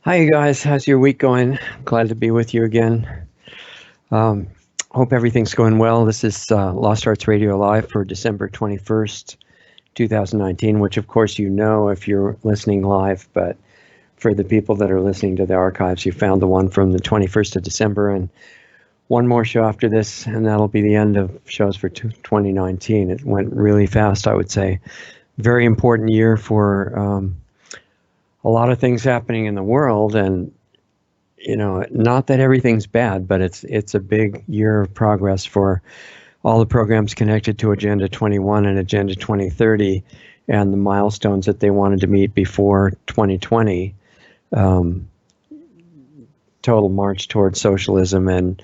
Hi, you guys. How's your week going? Glad to be with you again. Um, Hope everything's going well. This is Lost Arts Radio Live for December 21st, 2019, which, of course, you know if you're listening live. But for the people that are listening to the archives, you found the one from the 21st of December and one more show after this, and that'll be the end of shows for 2019. It went really fast, I would say. Very important year for a lot of things happening in the world, and not that everything's bad, but it's a big year of progress for all the programs connected to Agenda 21 and Agenda 2030 and the milestones that they wanted to meet before 2020. Total march towards socialism and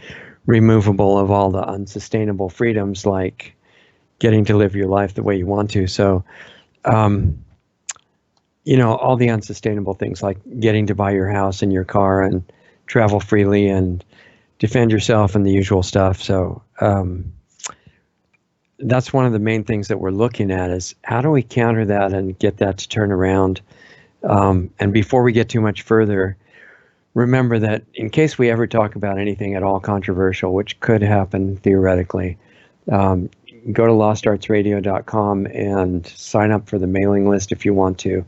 removable of all the unsustainable freedoms like getting to live your life the way you want to. So, all the unsustainable things like getting to buy your house and your car and travel freely and defend yourself and the usual stuff. So that's one of the main things that we're looking at is how do we counter that and get that to turn around? And before we get too much further, remember that in case we ever talk about anything at all controversial, which could happen theoretically, go to lostartsradio.com and sign up for the mailing list if you want to,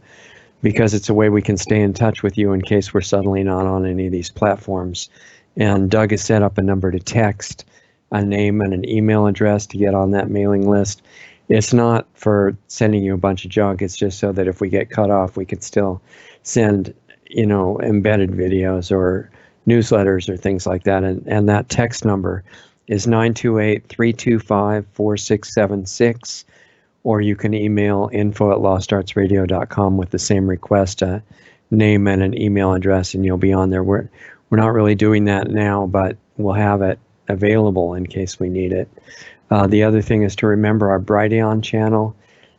because it's a way we can stay in touch with you in case we're suddenly not on any of these platforms. And Doug has set up a number to text, a name and an email address to get on that mailing list. It's not for sending you a bunch of junk. It's just so that if we get cut off, we could still send, embedded videos or newsletters or things like that. And that text number is 928-325-4676. Or you can email info@lostartsradio.com with the same request, a name and an email address, and you'll be on there. We're not really doing that now, but we'll have it available in case we need it. The other thing is to remember our Brighteon channel,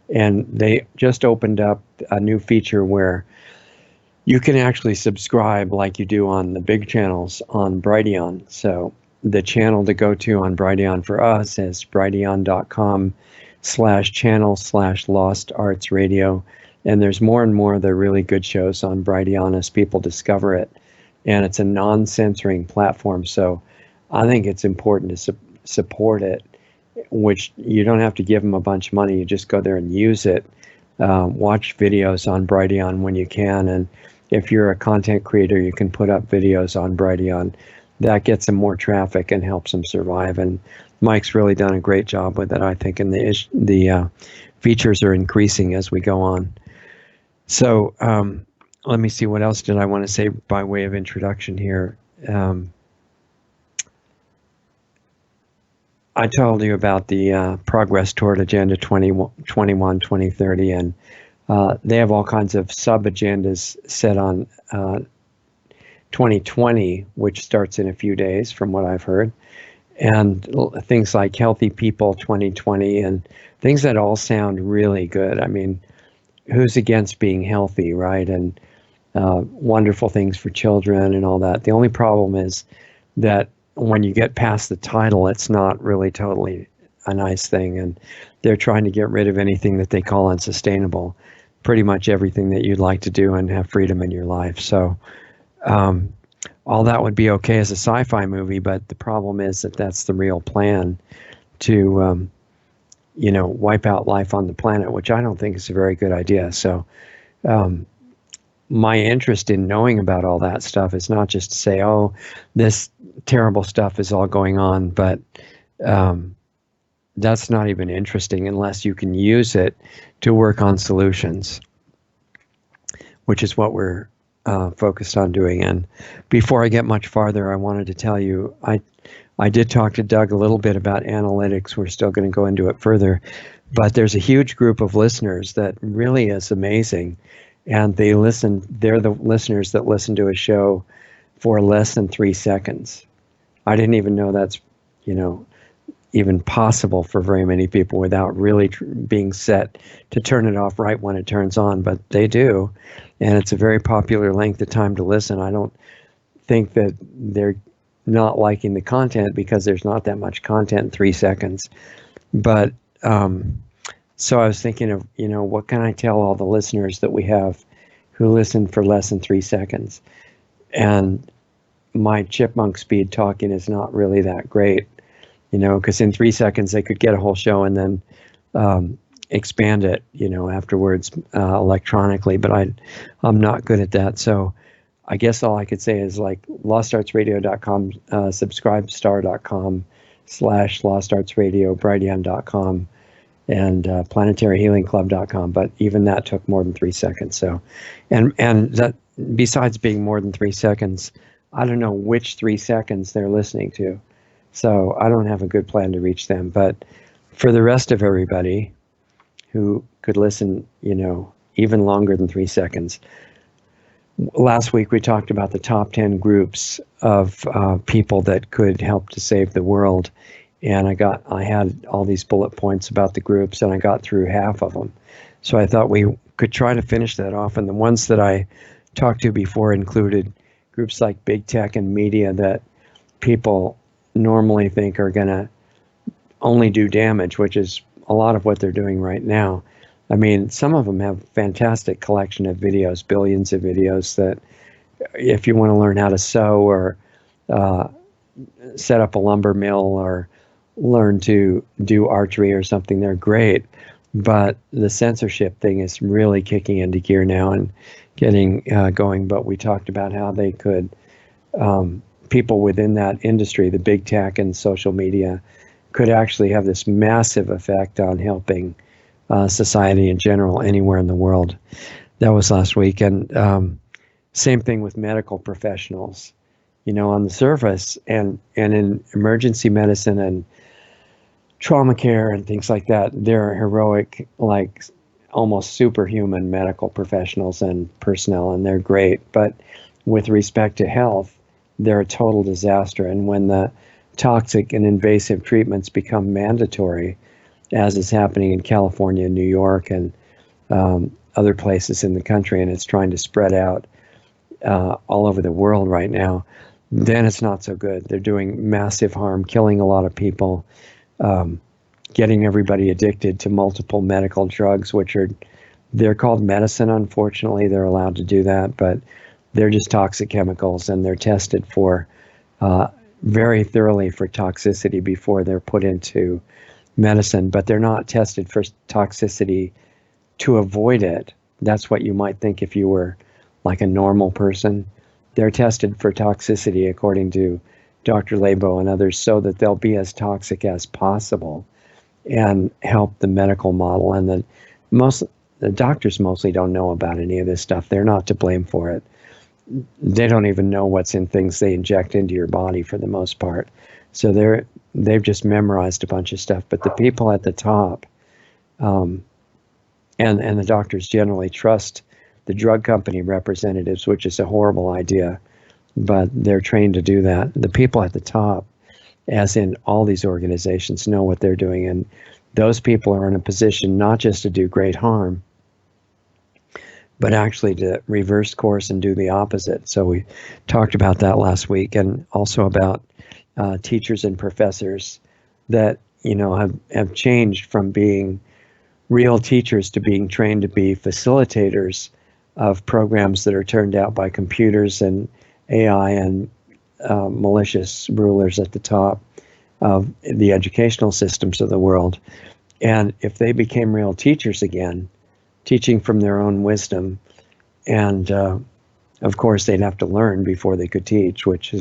and they just opened up a new feature where you can actually subscribe like you do on the big channels on Brighteon. So the channel to go to on Brighteon for us is brighteon.com/channel/Lost Arts Radio. And there's more and more of the really good shows on Brighteon as people discover it. And it's a non-censoring platform. So I think it's important to support it, which you don't have to give them a bunch of money. You just go there and use it. Watch videos on Brighteon when you can. And if you're a content creator, you can put up videos on Brighteon. That gets them more traffic and helps them survive. And Mike's really done a great job with it, I think, and the features are increasing as we go on. So let me see, what else did I want to say by way of introduction here? I told you about the progress toward Agenda 2021, 2030, and they have all kinds of sub-agendas set on 2020, which starts in a few days from what I've heard. And things like Healthy People 2020 and things that all sound really good. I mean, who's against being healthy, right? And wonderful things for children and all that. The only problem is that when you get past the title, it's not really totally a nice thing. And they're trying to get rid of anything that they call unsustainable, pretty much everything that you'd like to do and have freedom in your life. So all that would be okay as a sci-fi movie, but the problem is that that's the real plan to, wipe out life on the planet, which I don't think is a very good idea. So my interest in knowing about all that stuff is not just to say, oh, this terrible stuff is all going on, but that's not even interesting unless you can use it to work on solutions, which is what we're focused on doing. And before I get much farther, I wanted to tell you, I did talk to Doug a little bit about analytics. We're still going to go into it further, but there's a huge group of listeners that really is amazing. And they're the listeners that listen to a show for less than 3 seconds. I didn't even know that's, even possible for very many people without really being set to turn it off right when it turns on, but they do. And it's a very popular length of time to listen. I don't think that they're not liking the content because there's not that much content in 3 seconds. But so I was thinking of, what can I tell all the listeners that we have who listen for less than 3 seconds? and my chipmunk speed talking is not really that great, because in 3 seconds they could get a whole show and then expand it, afterwards electronically. But I'm not good at that. So I guess all I could say is like lostartsradio.com, subscribestar.com/lostartsradio, brighteon.com, and planetaryhealingclub.com. But even that took more than 3 seconds. So, and that, besides being more than 3 seconds, I don't know which 3 seconds they're listening to. So I don't have a good plan to reach them. But for the rest of everybody who could listen, even longer than 3 seconds, last week we talked about the top 10 groups of people that could help to save the world. And I had all these bullet points about the groups, and I got through half of them. So I thought we could try to finish that off. And the ones that I talked to before included groups like big tech and media that people normally think are going to only do damage, which is a lot of what they're doing right now. I mean, some of them have fantastic collection of videos, billions of videos, that if you want to learn how to sew or set up a lumber mill or learn to do archery or something, they're great. But the censorship thing is really kicking into gear now and getting going. But we talked about how they could, people within that industry, the big tech and social media, could actually have this massive effect on helping society in general anywhere in the world. That was last week. And same thing with medical professionals, on the surface and in emergency medicine and trauma care and things like that. They're heroic, like almost superhuman medical professionals and personnel, and they're great. But with respect to health, they're a total disaster. And when the toxic and invasive treatments become mandatory, as is happening in California, New York, and other places in the country, and it's trying to spread out all over the world right now, then it's not so good. They're doing massive harm, killing a lot of people, getting everybody addicted to multiple medical drugs, they're called medicine. Unfortunately, they're allowed to do that, but they're just toxic chemicals, and they're tested for very thoroughly for toxicity before they're put into medicine, but they're not tested for toxicity to avoid it. That's what you might think if you were like a normal person. They're tested for toxicity, according to Dr. Labo and others, so that they'll be as toxic as possible and help the medical model. And the doctors mostly don't know about any of this stuff. They're not to blame for it. They don't even know what's in things they inject into your body for the most part. So they've just memorized a bunch of stuff. But the people at the top, and the doctors generally trust the drug company representatives, which is a horrible idea, but they're trained to do that. The people at the top, as in all these organizations, know what they're doing, and those people are in a position not just to do great harm, but actually to reverse course and do the opposite. So we talked about that last week, and also about teachers and professors that have changed from being real teachers to being trained to be facilitators of programs that are turned out by computers and AI and malicious rulers at the top of the educational systems of the world. And if they became real teachers again, teaching from their own wisdom, and of course they'd have to learn before they could teach, which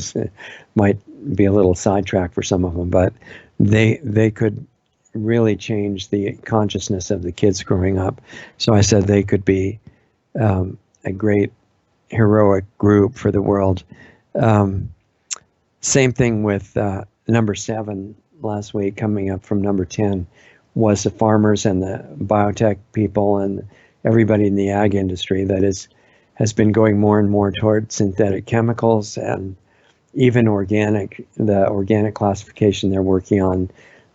might be a little sidetrack for some of them, but they could really change the consciousness of the kids growing up. So I said they could be a great heroic group for the world. Same thing with number 7 last week. Coming up from number 10 was the farmers and the biotech people and everybody in the ag industry that has been going more and more toward synthetic chemicals and even the organic classification they're working on,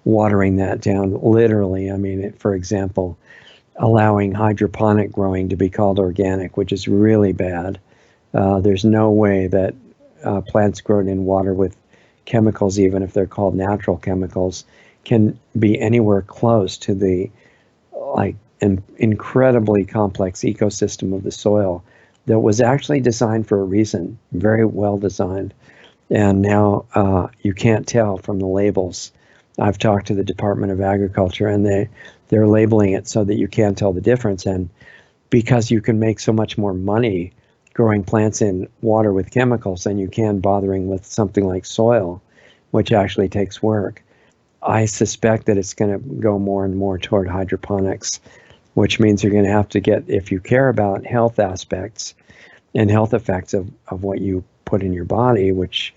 watering that down literally. I mean, for example, allowing hydroponic growing to be called organic, which is really bad. There's no way that plants grown in water with chemicals, even if they're called natural chemicals, can be anywhere close to the incredibly complex ecosystem of the soil that was actually designed for a reason, very well designed. And now you can't tell from the labels. I've talked to the Department of Agriculture, and they're labeling it so that you can't tell the difference. And because you can make so much more money growing plants in water with chemicals than you can bothering with something like soil, which actually takes work, I suspect that it's going to go more and more toward hydroponics, which means you're going to have to get, if you care about health aspects and health effects of what you put in your body, which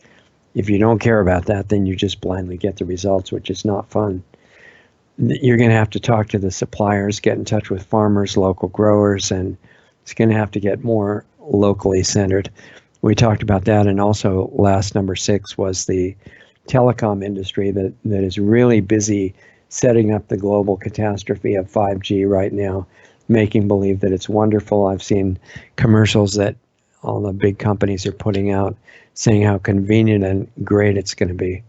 if you don't care about that, then you just blindly get the results, which is not fun. You're going to have to talk to the suppliers, get in touch with farmers, local growers, and it's going to have to get more locally centered. We talked about that, and also last number 6 was the telecom industry that is really busy setting up the global catastrophe of 5G right now, making believe that it's wonderful. I've seen commercials that all the big companies are putting out saying how convenient and great it's going to be.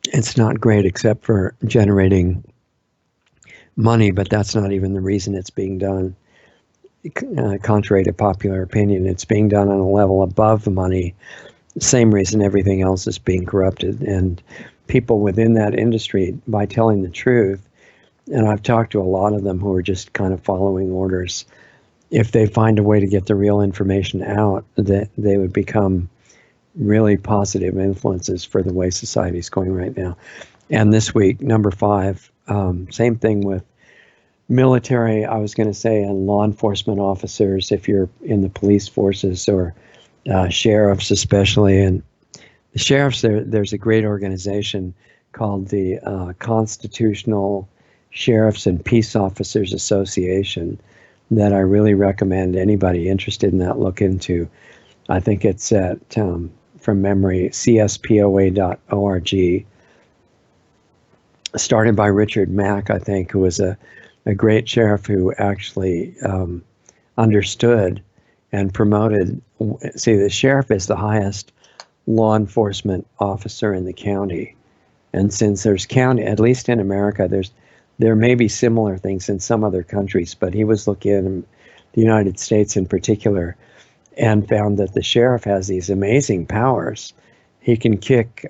It's not great except for generating money, but that's not even the reason it's being done. Contrary to popular opinion, it's being done on a level above the money. Same reason everything else is being corrupted. And people within that industry, by telling the truth, and I've talked to a lot of them who are just kind of following orders, if they find a way to get the real information out, that they would become really positive influences for the way society is going right now. And this week, number 5, same thing with military, I was going to say, and law enforcement officers, if you're in the police forces, or sheriffs especially. And the sheriffs, there's a great organization called the Constitutional Sheriffs and Peace Officers Association that I really recommend anybody interested in that look into. I think it's at, from memory, cspoa.org. Started by Richard Mack, I think, who was a great sheriff who actually understood and promoted. See, the sheriff is the highest law enforcement officer in the county. And since there's county, at least in America, there may be similar things in some other countries, but he was looking at the United States in particular and found that the sheriff has these amazing powers. He can kick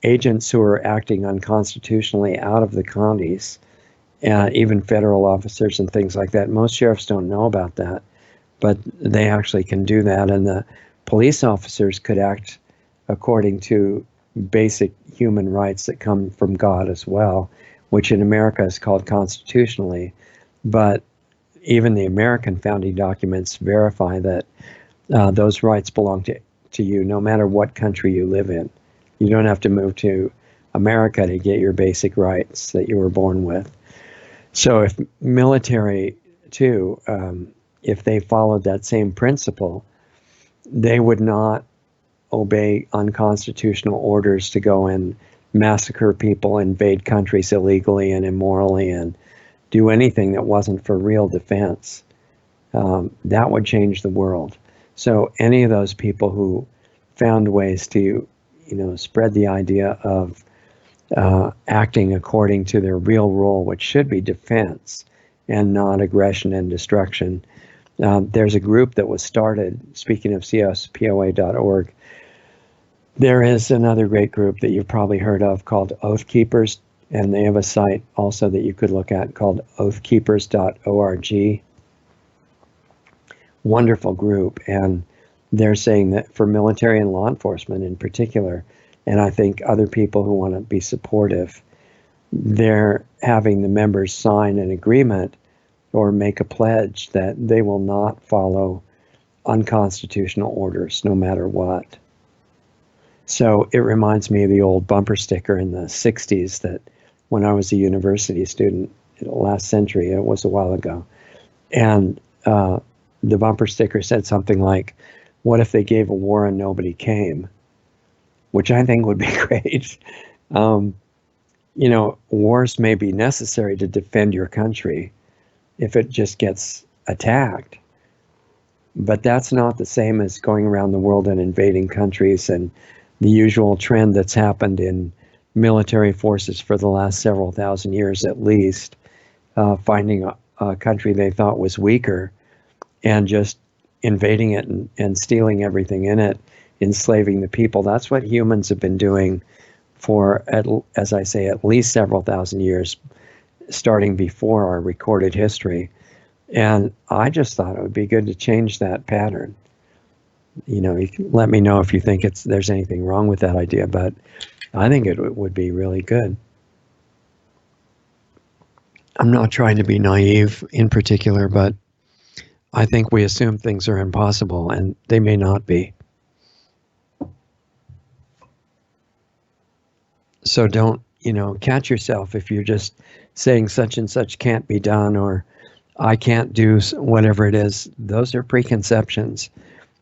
agents who are acting unconstitutionally out of the counties, even federal officers and things like that. Most sheriffs don't know about that, but they actually can do that. And the police officers could act according to basic human rights that come from God as well, which in America is called constitutionally. But even the American founding documents verify that those rights belong to you no matter what country you live in. You don't have to move to America to get your basic rights that you were born with. So if military too, if they followed that same principle, they would not obey unconstitutional orders to go and massacre people, invade countries illegally and immorally, and do anything that wasn't for real defense. That would change the world. So any of those people who found ways to, spread the idea of acting according to their real role, which should be defense and not aggression and destruction. There's a group that was started, speaking of cspoa.org, there is another great group that you've probably heard of called Oath Keepers, and they have a site also that you could look at called oathkeepers.org. Wonderful group, and they're saying that for military and law enforcement in particular, and I think other people who want to be supportive, they're having the members sign an agreement or make a pledge that they will not follow unconstitutional orders no matter what. So it reminds me of the old bumper sticker in the 60s that when I was a university student last century, it was a while ago, and the bumper sticker said something like, "What if they gave a war and nobody came?" Which I think would be great. Wars may be necessary to defend your country if it just gets attacked, but that's not the same as going around the world and invading countries, and the usual trend that's happened in military forces for the last several thousand years at least, finding a country they thought was weaker and just invading it and stealing everything in it, enslaving the people. That's what humans have been doing for, as I say, at least several thousand years, starting before our recorded history. And I just thought it would be good to change that pattern. You know, you can let me know if you think there's anything wrong with that idea, but I think it would be really good. I'm not trying to be naive in particular, but I think we assume things are impossible, and they may not be. So don't, catch yourself if you're just saying such and such can't be done, or I can't do whatever it is. Those are preconceptions,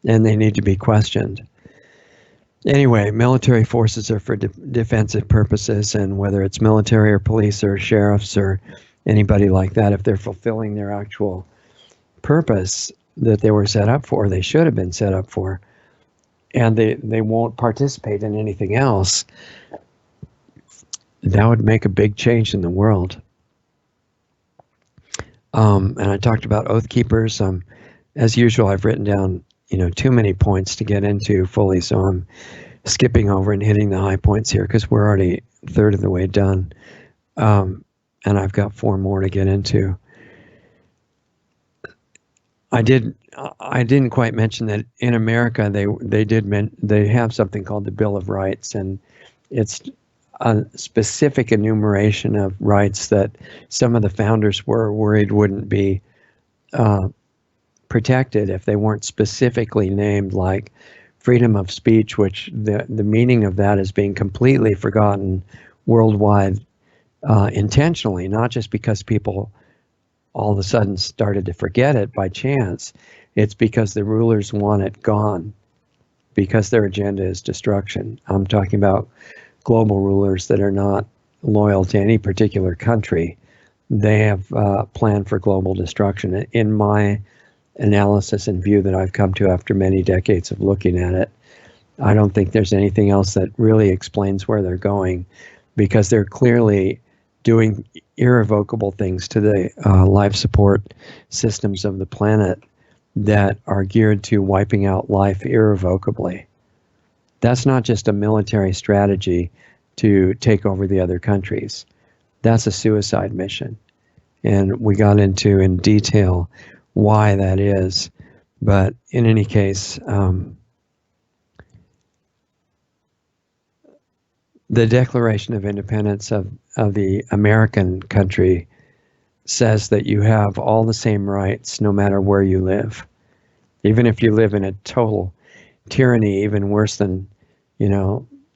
and they need to be questioned. Anyway, military forces are for defensive purposes, and whether it's military or police or sheriffs or anybody like that, if they're fulfilling their actual purpose that they were set up for, they should have been set up for, and they won't participate in anything else, that would make a big change in the world. And I talked about Oath Keepers. As usual, I've written down too many points to get into fully, so I'm skipping over and hitting the high points here because we're already a third of the way done, and I've got 4 more to get into. I didn't quite mention that in America they have something called the Bill of Rights, and it's a specific enumeration of rights that some of the founders were worried wouldn't be protected if they weren't specifically named, like freedom of speech, which the meaning of that is being completely forgotten worldwide intentionally, not just because people all of a sudden started to forget it by chance. It's because the rulers want it gone, because their agenda is destruction. I'm talking about global rulers that are not loyal to any particular country. They have planned for global destruction. In my analysis and view that I've come to after many decades of looking at it, I don't think there's anything else that really explains where they're going, because they're clearly doing irrevocable things to the life support systems of the planet that are geared to wiping out life irrevocably. That's not just a military strategy to take over the other countries. That's a suicide mission. And we got into in detail why that is. But in any case, the Declaration of Independence of the American country says that you have all the same rights no matter where you live. Even if you live in a total tyranny, even worse than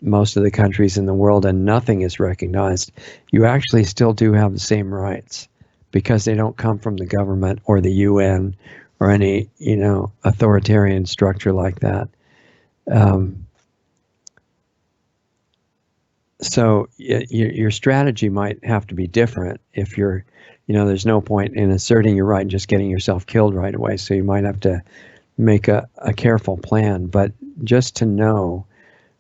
most of the countries in the world, and nothing is recognized, you actually still do have the same rights, because they don't come from the government or the UN or any authoritarian structure like that. So your strategy might have to be different if you're, there's no point in asserting your right and just getting yourself killed right away. So you might have to make a careful plan. But just to know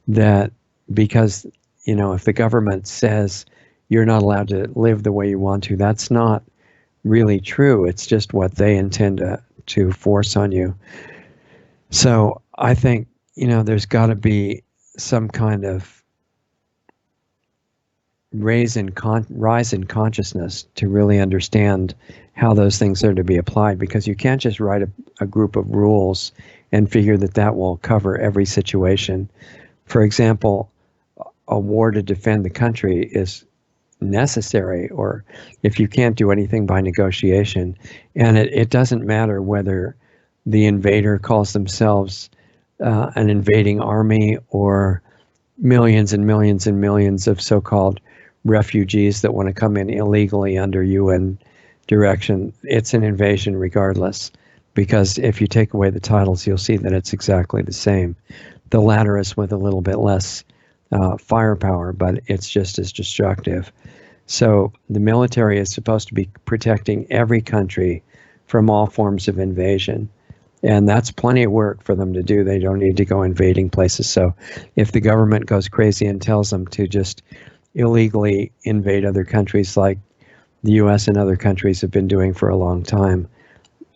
that, because, if the government says you're not allowed to live the way you want to, that's not really true. It's just what they intend to force on you. So I think, there's got to be some kind of rise in consciousness to really understand how those things are to be applied, because you can't just write a group of rules and figure that will cover every situation. For example, a war to defend the country is necessary, or if you can't do anything by negotiation, and it doesn't matter whether the invader calls themselves an invading army or millions and millions and millions of so-called refugees that want to come in illegally under UN direction. It's an invasion regardless, because if you take away the titles, you'll see that it's exactly the same. The latter is with a little bit less firepower, but it's just as destructive. So the military is supposed to be protecting every country from all forms of invasion. And that's plenty of work for them to do. They don't need to go invading places. So if the government goes crazy and tells them to just illegally invade other countries, like the U.S. and other countries have been doing for a long time.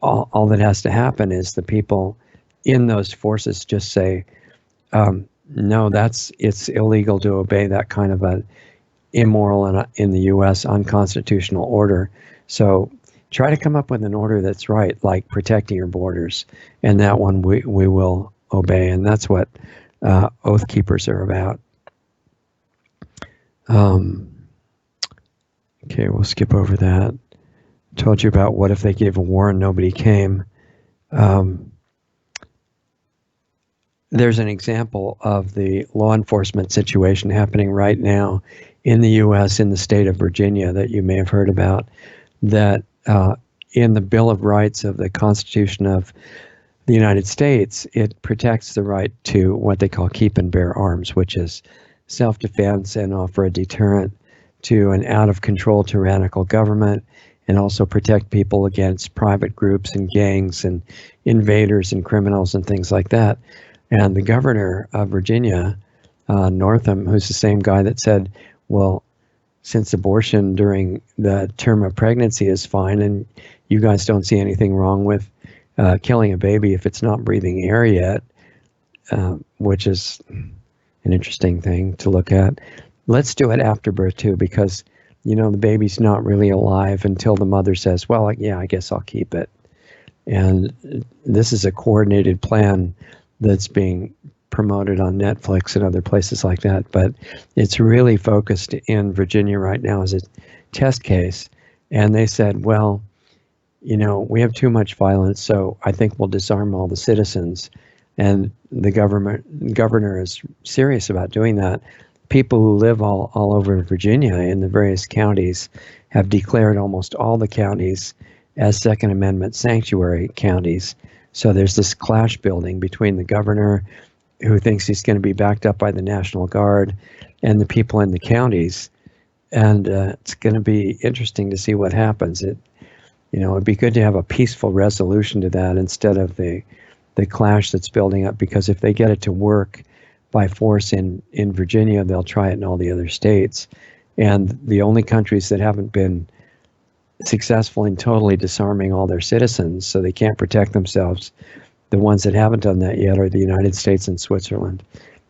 All that has to happen is the people in those forces just say, no, it's illegal to obey that kind of a immoral and in the U.S. unconstitutional order. So try to come up with an order that's right, like protecting your borders, and that one we will obey, and that's what Oath Keepers are about. Okay, we'll skip over that. Told you about what if they gave a war and nobody came. There's an example of the law enforcement situation happening right now in the U.S. in the state of Virginia that you may have heard about, that in the Bill of Rights of the Constitution of the United States, it protects the right to what they call keep and bear arms, which is self-defense and offer a deterrent to an out-of-control tyrannical government, and also protect people against private groups and gangs and invaders and criminals and things like that. And the governor of Virginia, Northam, who's the same guy that said, well, since abortion during the term of pregnancy is fine and you guys don't see anything wrong with killing a baby if it's not breathing air yet, which is an interesting thing to look at. Let's do it after birth too, because, you know, the baby's not really alive until the mother says, well, yeah, I guess I'll keep it. And this is a coordinated plan that's being promoted on Netflix and other places like that. But it's really focused in Virginia right now as a test case. And they said, well, you know, we have too much violence, so I think we'll disarm all the citizens. And the governor is serious about doing that. People who live all over Virginia in the various counties have declared almost all the counties as Second Amendment sanctuary counties. So there's this clash building between the governor, who thinks he's going to be backed up by the National Guard, and the people in the counties. And it's going to be interesting to see what happens. It'd be good to have a peaceful resolution to that instead of the clash that's building up, because if they get it to work by force in Virginia, they'll try it in all the other states. And the only countries that haven't been successful in totally disarming all their citizens so they can't protect themselves, the ones that haven't done that yet are the United States and Switzerland.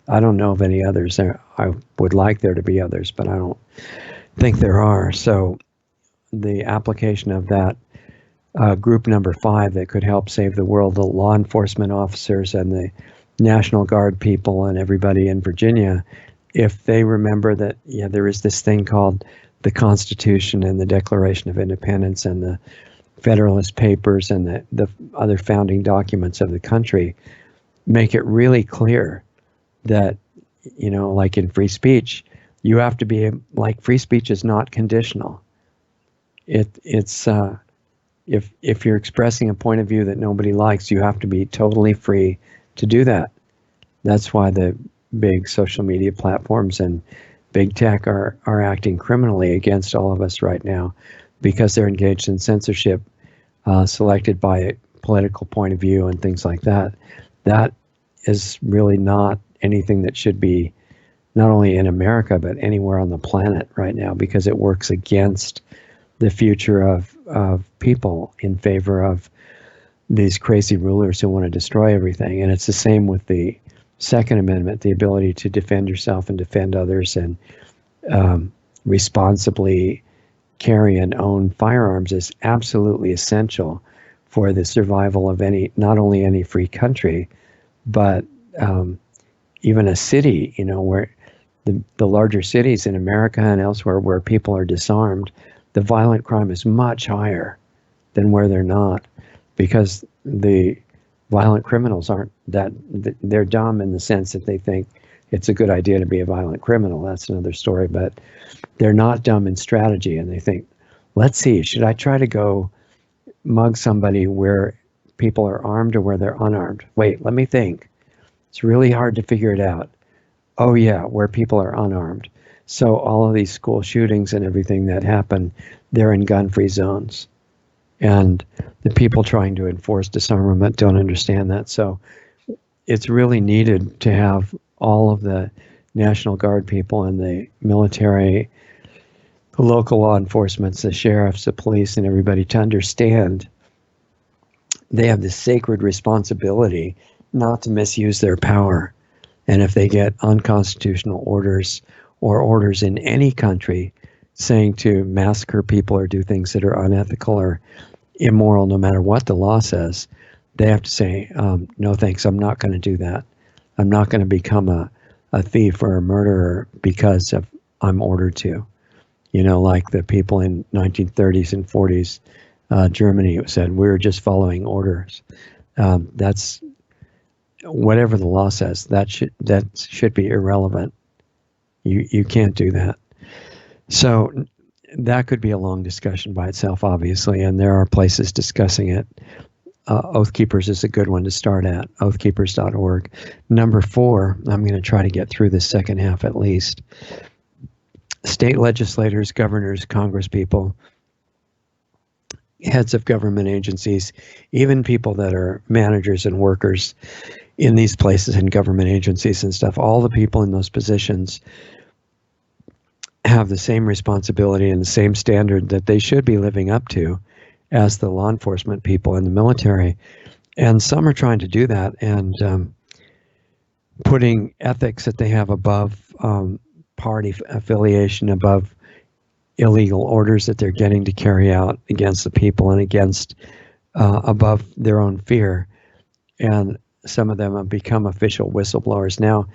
I don't know of any others. I would like there to be others, but I don't think there are. So the application of that group number 5 that could help save the world, the law enforcement officers and the National Guard people and everybody in Virginia, if they remember that, yeah, there is this thing called the Constitution and the Declaration of Independence and the Federalist Papers and the other founding documents of the country, make it really clear that, like in free speech, you have to be like, free speech is not conditional. It's if you're expressing a point of view that nobody likes, you have to be totally free to do that. That's why the big social media platforms and big tech are acting criminally against all of us right now, because they're engaged in censorship selected by a political point of view and things like that. That is really not anything that should be not only in America, but anywhere on the planet right now, because it works against the future of people in favor of these crazy rulers who want to destroy everything. And it's the same with the Second Amendment, the ability to defend yourself and defend others and responsibly carry and own firearms is absolutely essential for the survival of not only any free country, but even a city, where the larger cities in America and elsewhere where people are disarmed, the violent crime is much higher than where they're not, because the violent criminals they're dumb in the sense that they think it's a good idea to be a violent criminal. That's another story, but they're not dumb in strategy, and they think, let's see, should I try to go mug somebody where people are armed or where they're unarmed? Wait, let me think. It's really hard to figure it out. Oh yeah, where people are unarmed. So all of these school shootings and everything that happen, they're in gun-free zones. And the people trying to enforce disarmament don't understand that. So it's really needed to have all of the National Guard people and the military the local law enforcement, the sheriffs, the police, and everybody to understand they have this sacred responsibility not to misuse their power. And if they get unconstitutional orders or orders in any country saying to massacre people or do things that are unethical or immoral, no matter what the law says, they have to say, no thanks, I'm not going to do that. I'm not going to become a thief or a murderer because I'm ordered to. You know, like the people in 1930s and 40s, Germany said, we're just following orders. That's whatever the law says, that should be irrelevant. You can't do that. So that could be a long discussion by itself, obviously, and there are places discussing it. Oath Keepers is a good one to start at, oathkeepers.org. Number 4, I'm going to try to get through the second half at least. State legislators, governors, congresspeople, heads of government agencies, even people that are managers and workers in these places and government agencies and stuff, all the people in those positions have the same responsibility and the same standard that they should be living up to as the law enforcement people and the military. And some are trying to do that and putting ethics that they have above party affiliation, above illegal orders that they're getting to carry out against the people and against above their own fear. And some of them have become official whistleblowers now,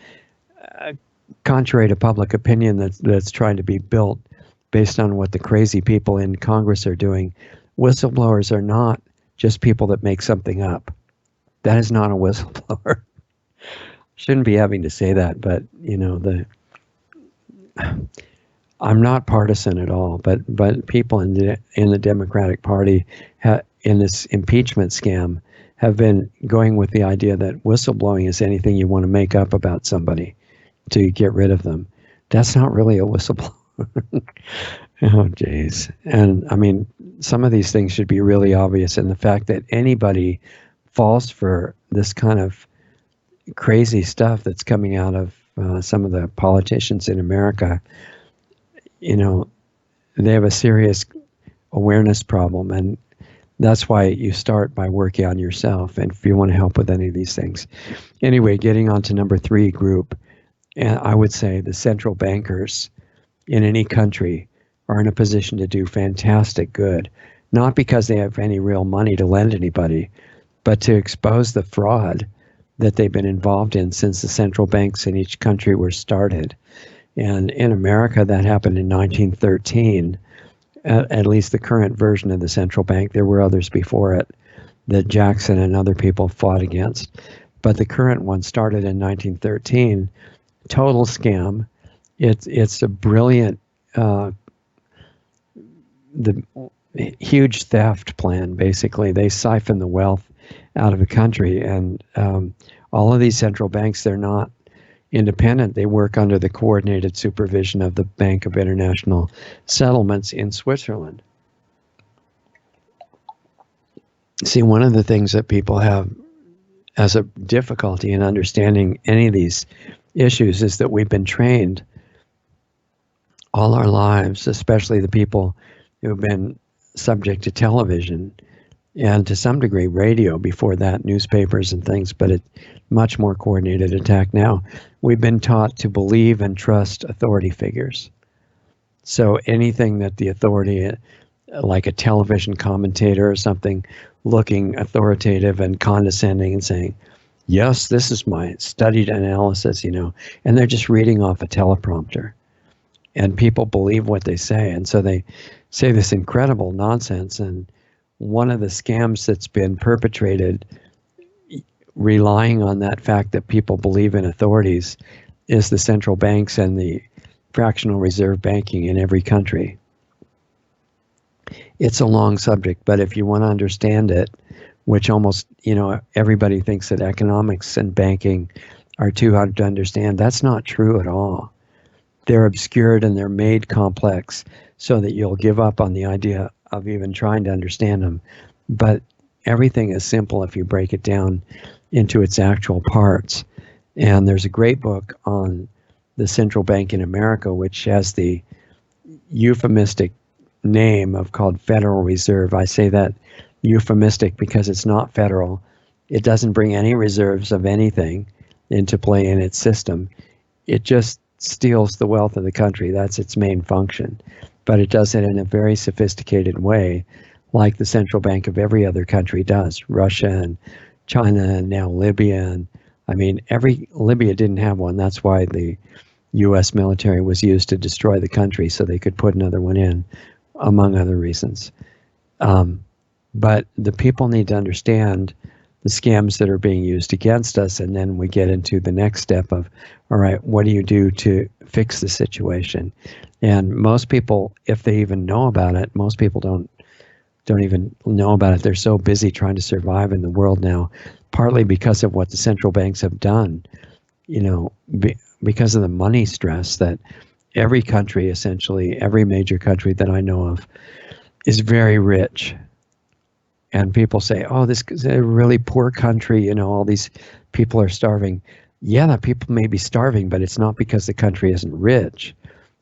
contrary to public opinion that's trying to be built based on what the crazy people in Congress are doing. Whistleblowers are not just people that make something up. That is not a whistleblower. Shouldn't be having to say that, but you know, I'm not partisan at all, but people in the Democratic Party in this impeachment scam have been going with the idea that whistleblowing is anything you want to make up about somebody to get rid of them. That's not really a whistleblower. Oh, geez. And I mean, some of these things should be really obvious. And the fact that anybody falls for this kind of crazy stuff that's coming out of some of the politicians in America, you know, they have a serious awareness problem. And that's why you start by working on yourself. And if you want to help with any of these things. Anyway, getting on to number 3 group, and I would say the central bankers in any country are in a position to do fantastic good, not because they have any real money to lend anybody, but to expose the fraud that they've been involved in since the central banks in each country were started. And in America, that happened in 1913, at least the current version of the central bank. There were others before it that Jackson and other people fought against. But the current one started in 1913. Total scam. It's a brilliant, the huge theft plan, basically. They siphon the wealth out of the country. And all of these central banks, they're not independent. They work under the coordinated supervision of the Bank of International Settlements in Switzerland. See, one of the things that people have as a difficulty in understanding any of these issues is that we've been trained all our lives, especially the people who've been subject to television and to some degree radio before that, newspapers and things, but it's much more coordinated attack now. We've been taught to believe and trust authority figures. So anything that the authority, like a television commentator or something, looking authoritative and condescending and saying, yes, this is my studied analysis, you know, and they're just reading off a teleprompter. And people believe what they say. And so they say this incredible nonsense. And one of the scams that's been perpetrated relying on that fact that people believe in authorities is the central banks and the fractional reserve banking in every country. It's a long subject, but if you want to understand it, which almost, you know, everybody thinks that economics and banking are too hard to understand. That's not true at all. They're obscured and they're made complex so that you'll give up on the idea of even trying to understand them. But everything is simple if you break it down into its actual parts. And there's a great book on the central bank in America, which has the euphemistic name of called Federal Reserve. I say that euphemistic because it's not federal. It doesn't bring any reserves of anything into play in its system. It just steals the wealth of the country. That's its main function. But it does it in a very sophisticated way, like the central bank of every other country does. Russia and China and now Libya. And I mean, Libya didn't have one. That's why the U.S. military was used to destroy the country so they could put another one in, among other reasons. But the people need to understand the scams that are being used against us, and then we get into the next step of, all right, what do you do to fix the situation? And most people, if they even know about it, most people don't even know about it. They're so busy trying to survive in the world now, partly because of what the central banks have done, because of the money stress that every country, essentially every major country that I know of, is very rich. And people say, oh, this is a really poor country, all these people are starving. Yeah, the people may be starving, but it's not because the country isn't rich.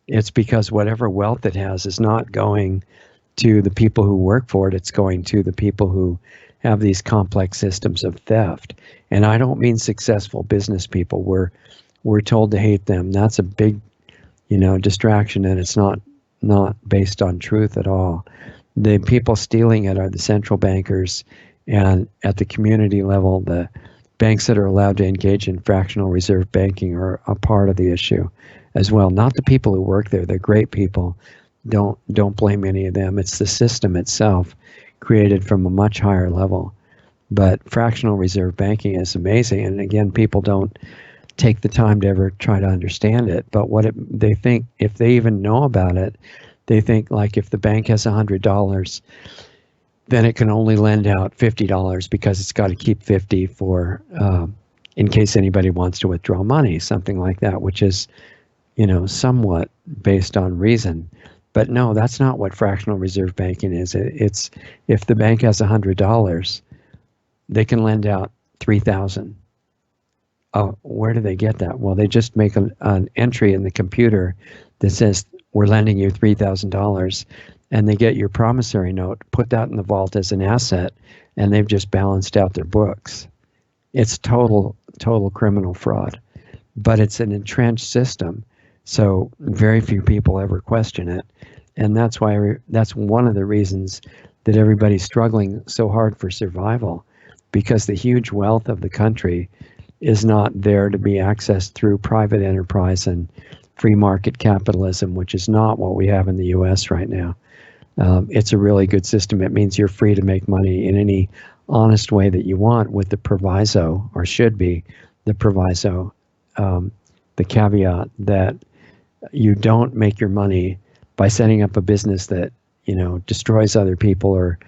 It's because whatever wealth it has is not going to the people who work for it. It's going to the people who have these complex systems of theft. And I don't mean successful business people. We're told to hate them. That's a big, distraction, and it's not based on truth at all. The people stealing it are the central bankers, and at the community level, the banks that are allowed to engage in fractional reserve banking are a part of the issue as well. Not the people who work there. They're great people. Don't blame any of them. It's the system itself created from a much higher level. But fractional reserve banking is amazing. And again, people don't take the time to ever try to understand it. But they think, if they even know about it, they think like if the bank has $100, then it can only lend out $50 because it's got to keep 50 for in case anybody wants to withdraw money, something like that, which is, somewhat based on reason. But no, that's not what fractional reserve banking is. It's if the bank has $100, they can lend out $3,000. Where do they get that? Well, they just make an entry in the computer that says, we're lending you $3,000, and they get your promissory note, put that in the vault as an asset, and they've just balanced out their books. It's total criminal fraud, but it's an entrenched system, so very few people ever question it, and that's why that's one of the reasons that everybody's struggling so hard for survival, because the huge wealth of the country is not there to be accessed through private enterprise and free market capitalism, which is not what we have in the U.S. right now. It's a really good system. It means you're free to make money in any honest way that you want, with the proviso, or should be the proviso, the caveat that you don't make your money by setting up a business that, destroys other people or,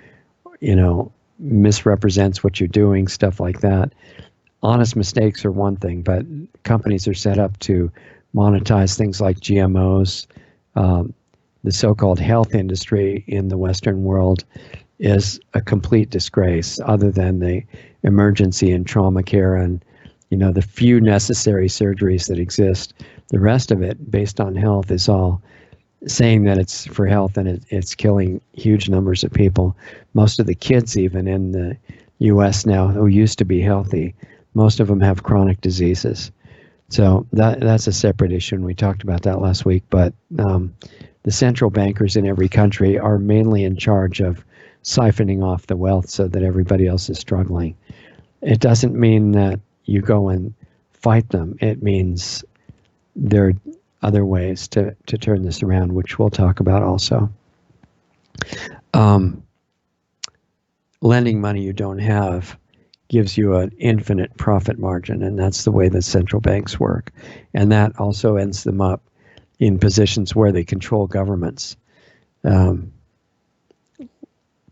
misrepresents what you're doing, stuff like that. Honest mistakes are one thing, but companies are set up to monetize things like GMOs. The so-called health industry in the Western world is a complete disgrace, other than the emergency and trauma care and, the few necessary surgeries that exist. The rest of it, based on health, is all saying that it's for health, and it's killing huge numbers of people. Most of the kids, even in the U.S. now, who used to be healthy, most of them have chronic diseases. So that's a separate issue, and we talked about that last week. But the central bankers in every country are mainly in charge of siphoning off the wealth so that everybody else is struggling. It doesn't mean that you go and fight them. It means there are other ways to turn this around, which we'll talk about also. Lending money you don't have gives you an infinite profit margin, and that's the way that central banks work. And that also ends them up in positions where they control governments,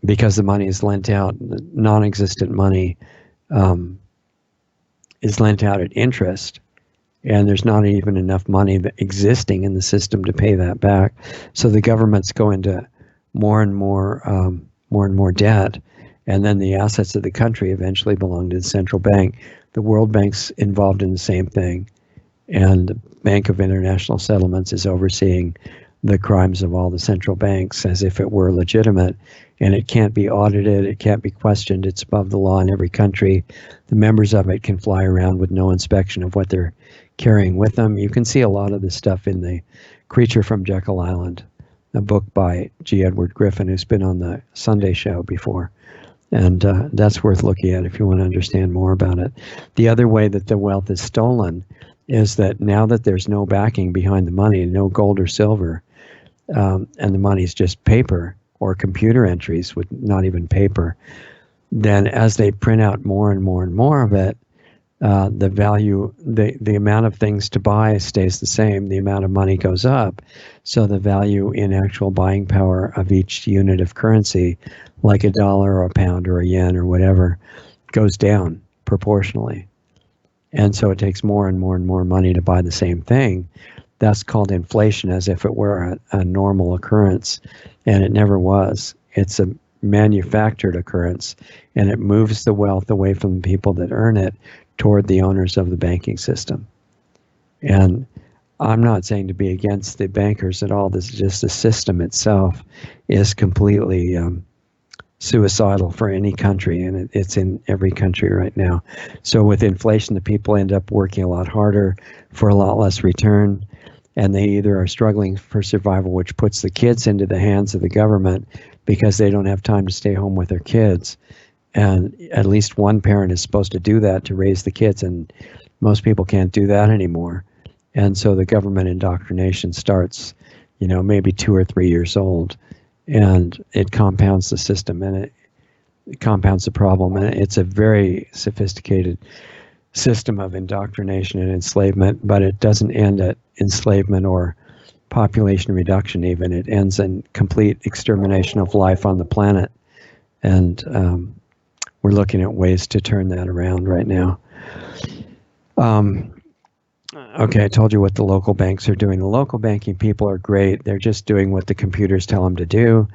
because the money is lent out. Non-existent money is lent out at interest, and there's not even enough money existing in the system to pay that back. So the governments go into more and more debt, and then the assets of the country eventually belong to the central bank. The World Bank's involved in the same thing, and the Bank of International Settlements is overseeing the crimes of all the central banks as if it were legitimate, and it can't be audited, it can't be questioned, it's above the law in every country. The members of it can fly around with no inspection of what they're carrying with them. You can see a lot of this stuff in The Creature from Jekyll Island, a book by G. Edward Griffin, who's been on the Sunday show before. And that's worth looking at if you want to understand more about it. The other way that the wealth is stolen is that now that there's no backing behind the money, no gold or silver, and the money's just paper or computer entries with not even paper, then as they print out more and more and more of it, the value, the amount of things to buy stays the same. The amount of money goes up. So the value in actual buying power of each unit of currency, like a dollar or a pound or a yen or whatever, goes down proportionally. And so it takes more and more and more money to buy the same thing. That's called inflation, as if it were a normal occurrence, and it never was. It's a manufactured occurrence, and it moves the wealth away from the people that earn it toward the owners of the banking system. And I'm not saying to be against the bankers at all. This is just the system itself is completely suicidal for any country, and it's in every country right now. So with inflation, the people end up working a lot harder for a lot less return, and they either are struggling for survival, which puts the kids into the hands of the government because they don't have time to stay home with their kids. And at least one parent is supposed to do that to raise the kids, and most people can't do that anymore. And so the government indoctrination starts, maybe 2 or 3 years old, and it compounds the system, and it compounds the problem. And it's a very sophisticated system of indoctrination and enslavement, but it doesn't end at enslavement or population reduction even. It ends in complete extermination of life on the planet. And we're looking at ways to turn that around right now. Okay, I told you what the local banks are doing. The local banking people are great. They're just doing what the computers tell them to do.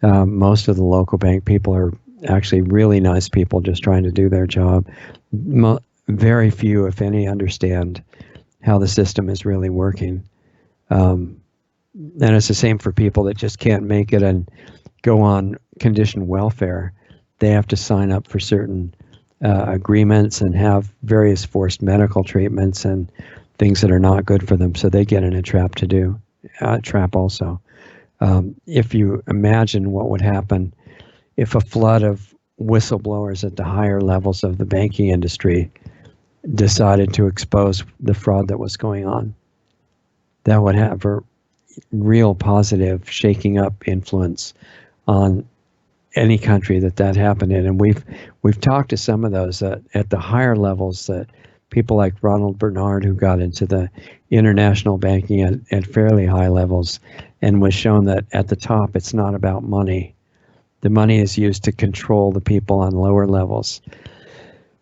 Most of the local bank people are actually really nice people just trying to do their job. Very few, if any, understand how the system is really working. And it's the same for people that just can't make it and go on conditioned welfare. They have to sign up for certain agreements and have various forced medical treatments and things that are not good for them. So they get in a trap also. If you imagine what would happen if a flood of whistleblowers at the higher levels of the banking industry decided to expose the fraud that was going on, that would have a real positive shaking up influence on any country that happened in. And we've talked to some of those at the higher levels, that people like Ronald Bernard, who got into the international banking at fairly high levels, and was shown that at the top it's not about money. The money is used to control the people on lower levels.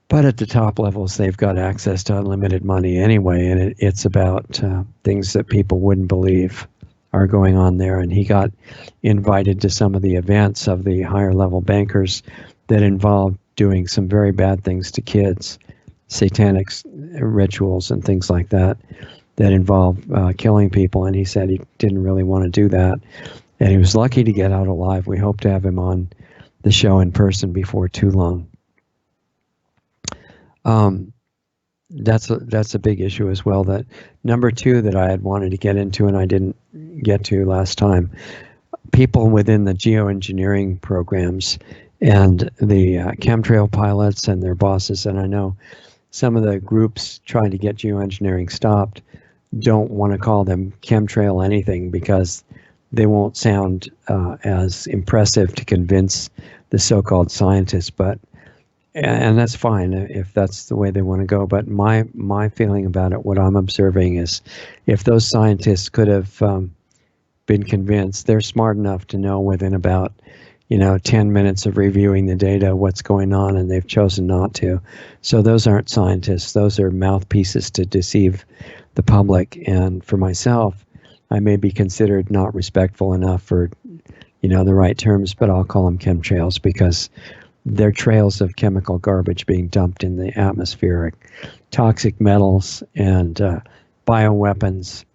But at the top levels, they've got access to unlimited money anyway, and it's about things that people wouldn't believe are going on there. And he got invited to some of the events of the higher level bankers that involved doing some very bad things to kids, satanic rituals and things like that involve killing people. And he said he didn't really want to do that. And he was lucky to get out alive. We hope to have him on the show in person before too long. That's a big issue as well. That number two that I had wanted to get into and I didn't get to last time, people within the geoengineering programs and the chemtrail pilots and their bosses. And I know some of the groups trying to get geoengineering stopped don't want to call them chemtrail anything because they won't sound as impressive to convince the so-called scientists. And that's fine if that's the way they want to go. But my feeling about it, what I'm observing is, if those scientists could have been convinced, they're smart enough to know within about 10 minutes of reviewing the data what's going on, and they've chosen not to. So those aren't scientists. Those are mouthpieces to deceive the public. And for myself, I may be considered not respectful enough for the right terms, but I'll call them chemtrails because they're trails of chemical garbage being dumped in the atmosphere, toxic metals and bioweapons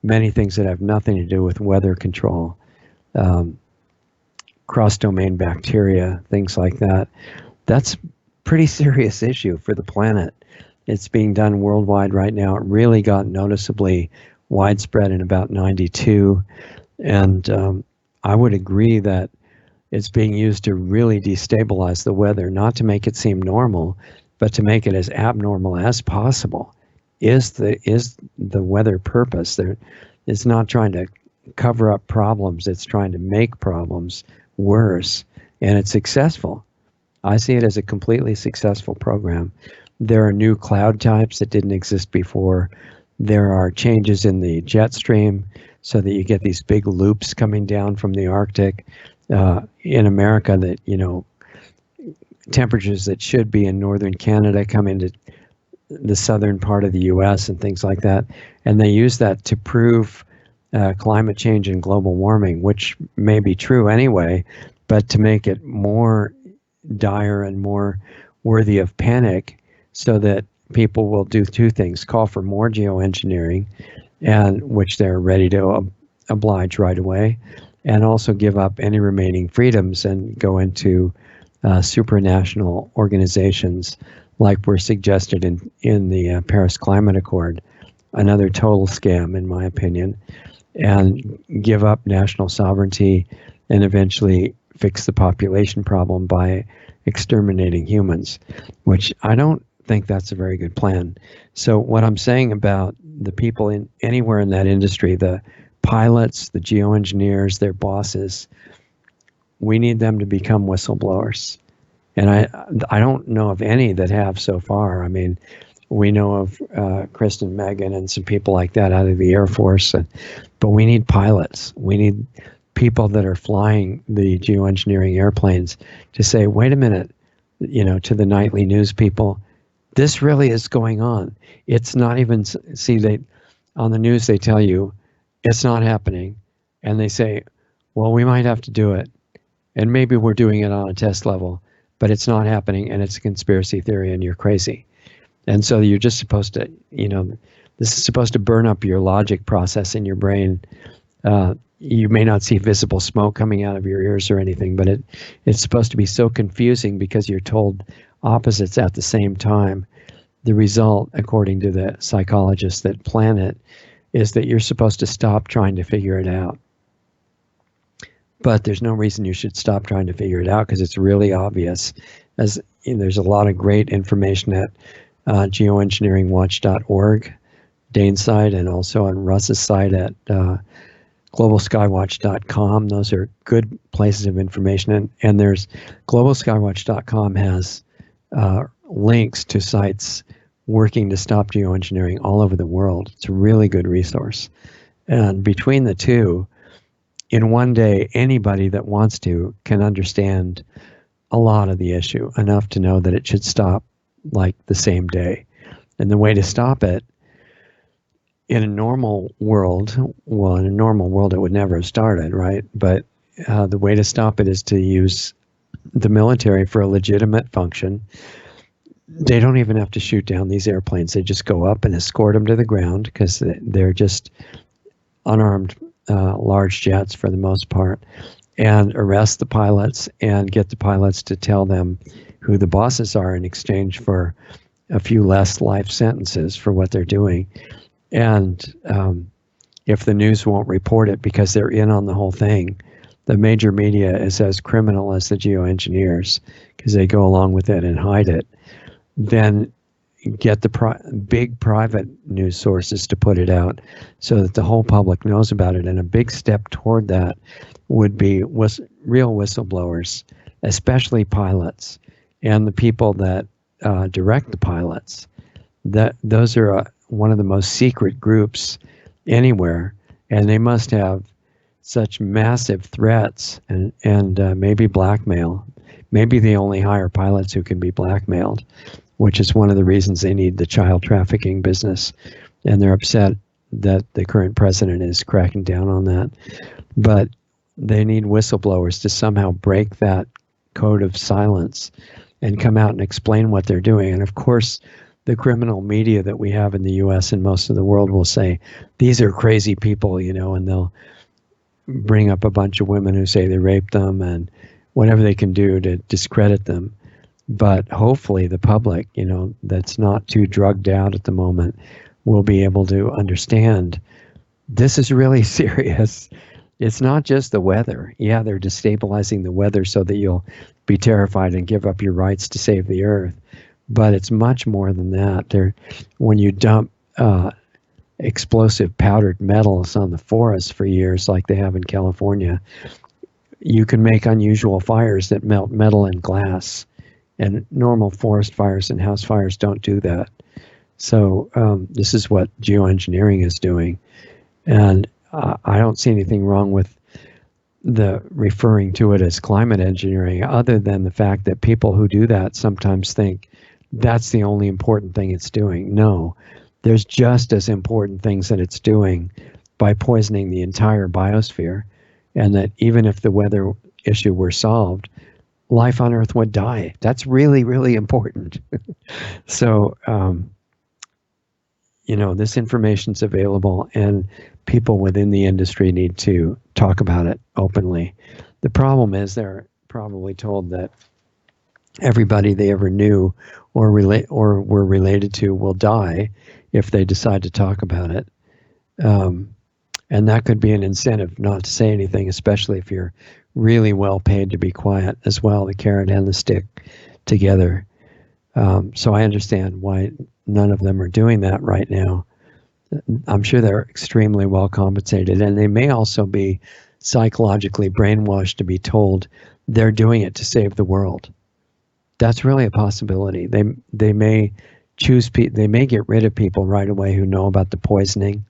many things that have nothing to do with weather control, cross-domain bacteria, things like that. That's a pretty serious issue for the planet. It's being done worldwide right now. It really got noticeably widespread in about 92. And I would agree that it's being used to really destabilize the weather, not to make it seem normal, but to make it as abnormal as possible. Is the weather purpose? It's not trying to cover up problems. It's trying to make problems worse, and it's successful. I see it as a completely successful program. There are new cloud types that didn't exist before. There are changes in the jet stream so that you get these big loops coming down from the Arctic. In America, that, temperatures that should be in northern Canada come into the southern part of the US and things like that. And they use that to prove climate change and global warming, which may be true anyway, but to make it more dire and more worthy of panic, so that people will do two things: call for more geoengineering, and which they're ready to oblige right away, and also give up any remaining freedoms and go into supranational organizations like were suggested in the Paris Climate Accord, another total scam in my opinion, and give up national sovereignty and eventually fix the population problem by exterminating humans, which I don't think that's a very good plan. So what I'm saying about the people in anywhere in that industry, the pilots, the geoengineers, their bosses, we need them to become whistleblowers. And I don't know of any that have so far. I mean, we know of Kristen Megan and some people like that out of the Air Force, but we need pilots. We need people that are flying the geoengineering airplanes to say, wait a minute, to the nightly news people, this really is going on. It's not even, on the news they tell you it's not happening, and they say, well, we might have to do it, and maybe we're doing it on a test level, but it's not happening, and it's a conspiracy theory, and you're crazy. And so you're just supposed to, this is supposed to burn up your logic process in your brain. You may not see visible smoke coming out of your ears or anything, but it's supposed to be so confusing because you're told opposites at the same time. The result, according to the psychologists that plan it, is that you're supposed to stop trying to figure it out. But there's no reason you should stop trying to figure it out, because it's really obvious. There's a lot of great information at geoengineeringwatch.org, Dane's site, and also on Russ's site at globalskywatch.com. Those are good places of information. And there's globalskywatch.com has links to sites working to stop geoengineering all over the world. It's a really good resource. And between the two, in one day, anybody that wants to can understand a lot of the issue, enough to know that it should stop like the same day. And the way to stop it, in a normal world, it would never have started, right? But the way to stop it is to use the military for a legitimate function. They don't even have to shoot down these airplanes. They just go up and escort them to the ground, because they're just unarmed large jets for the most part, and arrest the pilots and get the pilots to tell them who the bosses are in exchange for a few less life sentences for what they're doing. And if the news won't report it because they're in on the whole thing, the major media is as criminal as the geoengineers, because they go along with it and hide it. Then get the big private news sources to put it out so that the whole public knows about it. And a big step toward that would be real whistleblowers, especially pilots and the people that direct the pilots. Those are one of the most secret groups anywhere, and they must have such massive threats and maybe blackmail. Maybe they only hire pilots who can be blackmailed, which is one of the reasons they need the child trafficking business. And they're upset that the current president is cracking down on that. But they need whistleblowers to somehow break that code of silence and come out and explain what they're doing. And of course, the criminal media that we have in the US and most of the world will say, these are crazy people, and they'll bring up a bunch of women who say they raped them and whatever they can do to discredit them. But hopefully the public, that's not too drugged out at the moment, will be able to understand this is really serious. It's not just the weather. Yeah, they're destabilizing the weather so that you'll be terrified and give up your rights to save the earth. But it's much more than that. When you dump explosive powdered metals on the forest for years, like they have in California, you can make unusual fires that melt metal and glass. And normal forest fires and house fires don't do that. So this is what geoengineering is doing. And I don't see anything wrong with the referring to it as climate engineering, other than the fact that people who do that sometimes think that's the only important thing it's doing. No, there's just as important things that it's doing by poisoning the entire biosphere, and that even if the weather issue were solved, life on Earth would die. That's really, really important. So, this information's available, and people within the industry need to talk about it openly. The problem is they're probably told that everybody they ever knew or were related to will die if they decide to talk about it. And that could be an incentive not to say anything, especially if you're really well paid to be quiet as well, the carrot and the stick together. So I understand why none of them are doing that right now. I'm sure they're extremely well compensated, and they may also be psychologically brainwashed to be told they're doing it to save the world. That's really a possibility. They may they may get rid of people right away who know about the poisoning,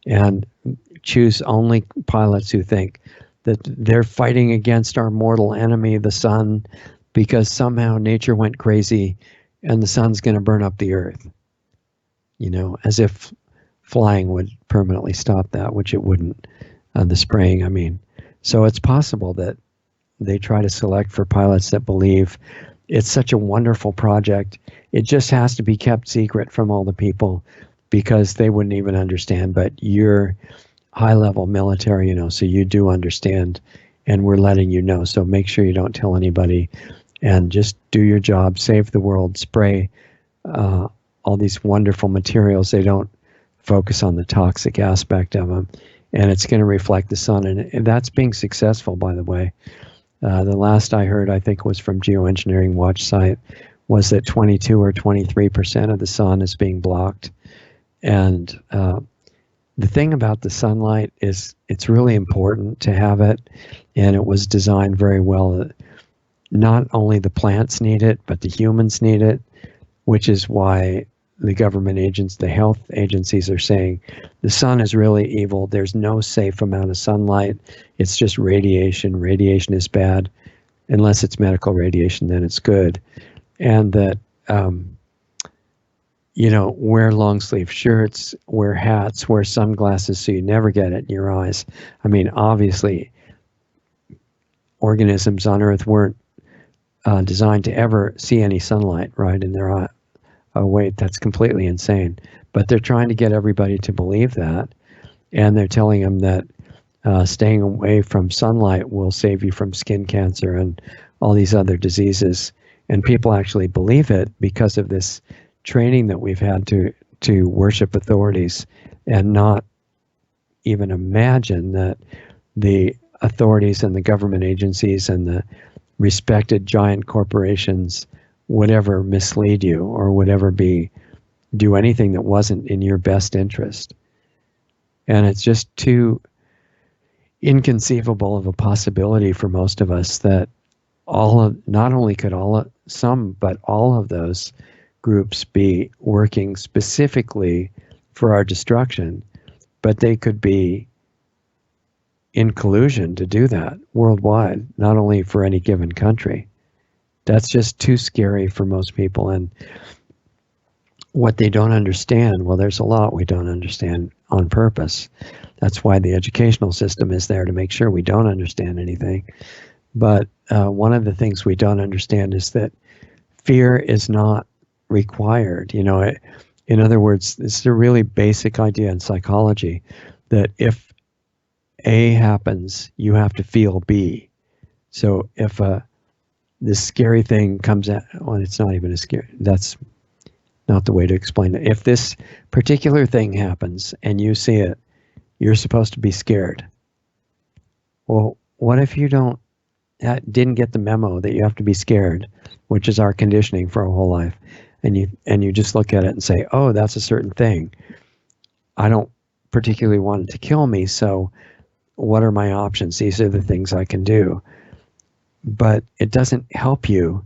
and choose only pilots who think that they're fighting against our mortal enemy, the sun, because somehow nature went crazy and the sun's going to burn up the earth. As if flying would permanently stop that, which it wouldn't. The spraying, I mean. So it's possible that they try to select for pilots that believe it's such a wonderful project. It just has to be kept secret from all the people because they wouldn't even understand. But you're high-level military, so you do understand, and we're letting you know. So make sure you don't tell anybody, and just do your job, save the world, spray all these wonderful materials. They don't focus on the toxic aspect of them, and it's going to reflect the sun. And that's being successful, by the way. The last I heard, I think was from Geoengineering Watch site, was that 22 or 23% of the sun is being blocked. And the thing about the sunlight is it's really important to have it, and it was designed very well. Not only the plants need it, but the humans need it, which is why the government agents, the health agencies are saying the sun is really evil. There's no safe amount of sunlight. It's just radiation. Radiation is bad. Unless it's medical radiation, then it's good. And that, wear long sleeve shirts, wear hats, wear sunglasses so you never get it in your eyes. I mean, obviously, organisms on Earth weren't designed to ever see any sunlight, right, in their eye. Oh, wait, that's completely insane. But they're trying to get everybody to believe that. And they're telling them that staying away from sunlight will save you from skin cancer and all these other diseases. And people actually believe it because of this training that we've had to worship authorities and not even imagine that the authorities and the government agencies and the respected giant corporations would ever mislead you or would ever do anything that wasn't in your best interest. And it's just too inconceivable of a possibility for most of us that not only could some, but all of those groups be working specifically for our destruction, but they could be in collusion to do that worldwide, not only for any given country. That's just too scary for most people. And what they don't understand, well, there's a lot we don't understand on purpose. That's why the educational system is there, to make sure we don't understand anything. But one of the things we don't understand is that fear is not required. In other words, this is a really basic idea in psychology that if A happens, you have to feel B. So if this scary thing comes out, well, it's not even a scary, that's not the way to explain it. If this particular thing happens and you see it, you're supposed to be scared. Well, what if you didn't get the memo that you have to be scared, which is our conditioning for our whole life, and you just look at it and say, oh, that's a certain thing. I don't particularly want it to kill me, so what are my options? These are the things I can do. But it doesn't help you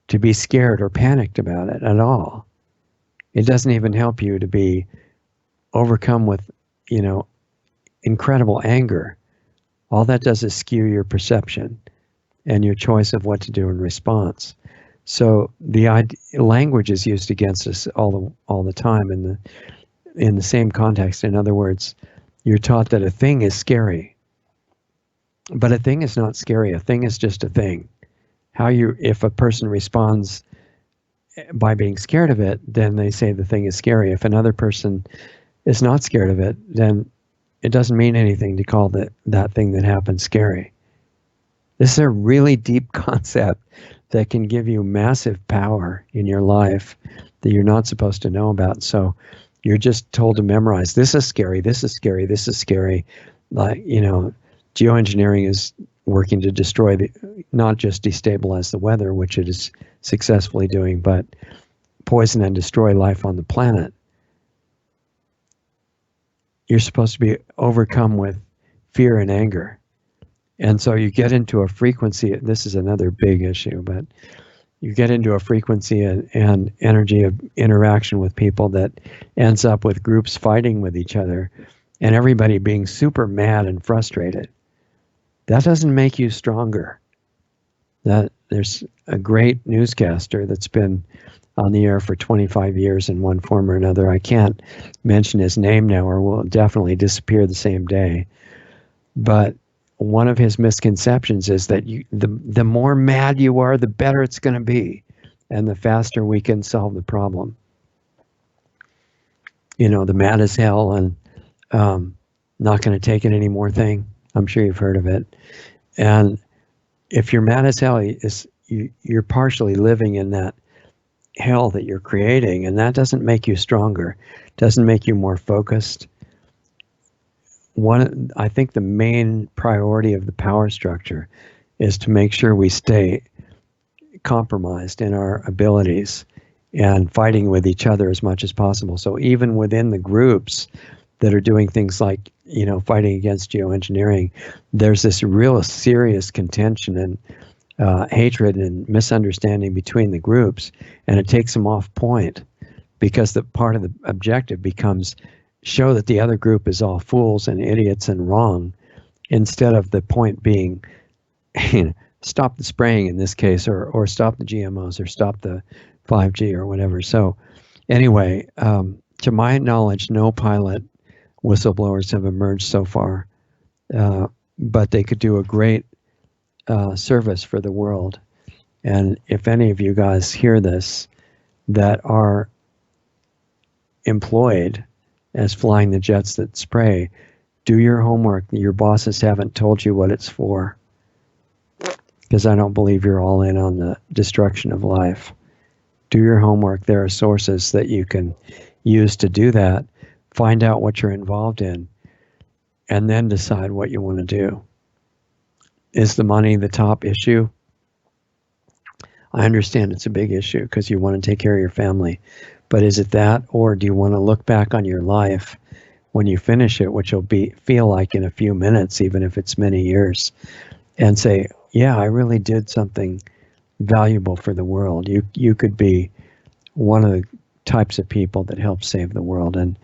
to be scared or panicked about it at all. It doesn't even help you to be overcome with, incredible anger. All that does is skew your perception and your choice of what to do in response. So the language is used against us all the time in the same context. In other words, you're taught that a thing is scary, but a thing is not scary. A thing is just a thing. If a person responds by being scared of it, then they say the thing is scary. If another person is not scared of it, then it doesn't mean anything to call that thing that happened scary. This is a really deep concept that can give you massive power in your life that you're not supposed to know about. So you're just told to memorize, this is scary, this is scary, this is scary. Like, geoengineering is working to destroy not just destabilize the weather, which it is successfully doing, but poison and destroy life on the planet. You're supposed to be overcome with fear and anger. And so you get into a frequency, this is another big issue, but you get into a frequency and energy of interaction with people that ends up with groups fighting with each other and everybody being super mad and frustrated. That doesn't make you stronger. There's a great newscaster that's been on the air for 25 years in one form or another. I can't mention his name now or will definitely disappear the same day. But one of his misconceptions is that the more mad you are, the better it's going to be, and the faster we can solve the problem. The mad as hell and not going to take it anymore thing. I'm sure you've heard of it. And if you're mad as hell, you're partially living in that hell that you're creating, and that doesn't make you stronger, doesn't make you more focused. I think the main priority of the power structure is to make sure we stay compromised in our abilities and fighting with each other as much as possible. So even within the groups that are doing things like, fighting against geoengineering, there's this real serious contention and hatred and misunderstanding between the groups, and it takes them off point because the part of the objective becomes show that the other group is all fools and idiots and wrong, instead of the point being stop the spraying in this case, or stop the GMOs, or stop the 5G or whatever. So anyway, to my knowledge, no pilot whistleblowers have emerged so far, but they could do a great service for the world. And if any of you guys hear this that are employed as flying the jets that spray, do your homework. Your bosses haven't told you what it's for, because I don't believe you're all in on the destruction of life. Do your homework. There are sources that you can use to do that. Find out what you're involved in, and then decide what you want to do. Is the money the top issue? I understand it's a big issue because you want to take care of your family. But is it that, or do you want to look back on your life when you finish it, which will feel like in a few minutes, even if it's many years, and say, yeah, I really did something valuable for the world. You could be one of the types of people that help save the world. And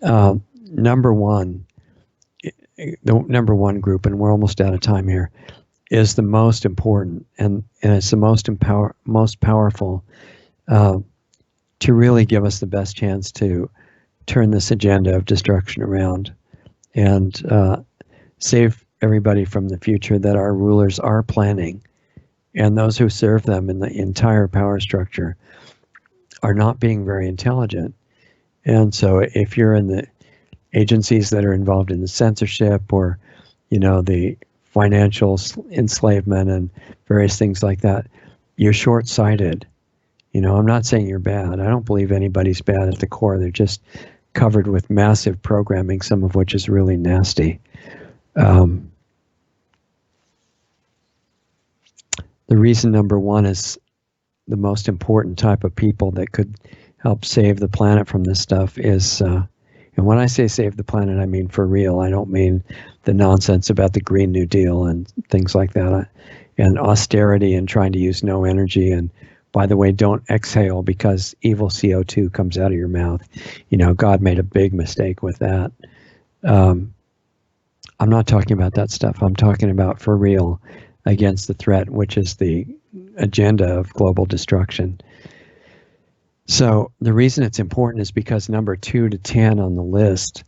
the number one group, and we're almost out of time here, is the most important, and it's the most powerful to really give us the best chance to turn this agenda of destruction around and save everybody from the future that our rulers are planning, and those who serve them in the entire power structure are not being very intelligent. And so if you're in the agencies that are involved in the censorship or, the financial enslavement and various things like that, you're short-sighted. I'm not saying you're bad. I don't believe anybody's bad at the core. They're just covered with massive programming, some of which is really nasty. The reason number one is the most important type of people that could help save the planet from this stuff is, and when I say save the planet, I mean for real. I don't mean the nonsense about the Green New Deal and things like that, and austerity and trying to use no energy. And by the way, don't exhale because evil CO2 comes out of your mouth. God made a big mistake with that. I'm not talking about that stuff. I'm talking about for real against the threat, which is the agenda of global destruction. So the reason it's important is because number 2 to 10 on the list